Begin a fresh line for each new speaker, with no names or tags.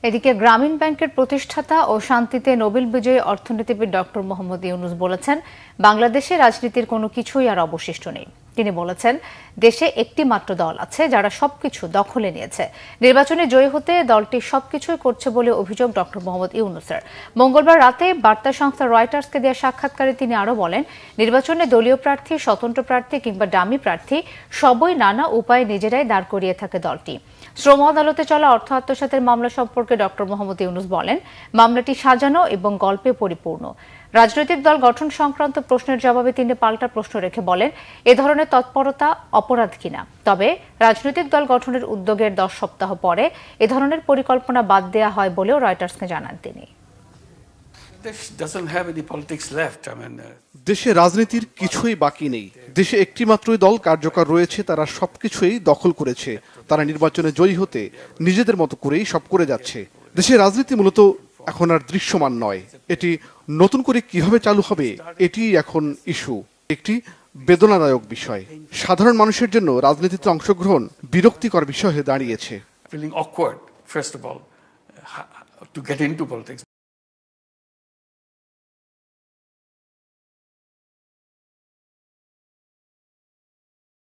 এদিকে গ্রামীণ ব্যাংকের প্রতিষ্ঠাতা ও শান্তিতে নোবেল বিজয়ী অর্থনীতিবিদ ডক্টর মোহাম্মদ ইউনূস বলেছেন, বাংলাদেশে রাজনীতির কোনো কিছুই আর অবশিষ্ট নেই। তিনি বলেছেন, দেশে একটি মাত্র দল আছে যারা সবকিছু দখলে নিয়েছে। নির্বাচনে জয়ী হতে দলটি সবকিছুই করছে বলে অভিযোগ ডক্টর মোহাম্মদ ইউনূসের। মঙ্গলবার রাতে বার্তা সংস্থা রয়টার্সকে দেওয়া সাক্ষাৎকারে তিনি আরও বলেন, নির্বাচনে দলীয় প্রার্থী, স্বতন্ত্র প্রার্থী কিংবা ডামি প্রার্থী সবই নানা উপায়ে নিজেরাই দাঁড় করিয়ে থাকে দলটি। শ্রম আদালতে চলা অর্থ আত্মসাতের মামলা সম্পর্কে ডক্টর মোহাম্মদ ইউনূস বলেন, মামলাটি সাজানো এবং গল্পে পরিপূর্ণ। রাজনৈতিক দল গঠন সংক্রান্ত প্রশ্নের জবাবে তিনি পাল্টা প্রশ্ন রেখে বলেন, এ ধরনের তৎপরতা অপরাধ কিনা। তবে রাজনৈতিক দল গঠনের উদ্যোগের 10 সপ্তাহ পরে এ ধরনের পরিকল্পনা বাদ দেওয়া হয় বলেও রয়টার্সকে জানান তিনি।
দেশে রাজনীতির কিছুই বাকি নেই। দেশে একটি মাত্রই দল কার্যকর রয়েছে, তারা সবকিছুই দখল করেছে। তারা নির্বাচনে জয়ী হতে নিজেদের মতো করেই সব করে যাচ্ছে। দেশের রাজনীতি মূলত এখন আর দৃশ্যমান নয়। এটি নতুন করে কিভাবে চালু হবে, এটি এখন ইস্যু, একটি বেদনাদায়ক বিষয়। সাধারণ মানুষের জন্য রাজনীতিতে অংশগ্রহণ বিরক্তিকর বিষয় হয়ে দাঁড়িয়েছে।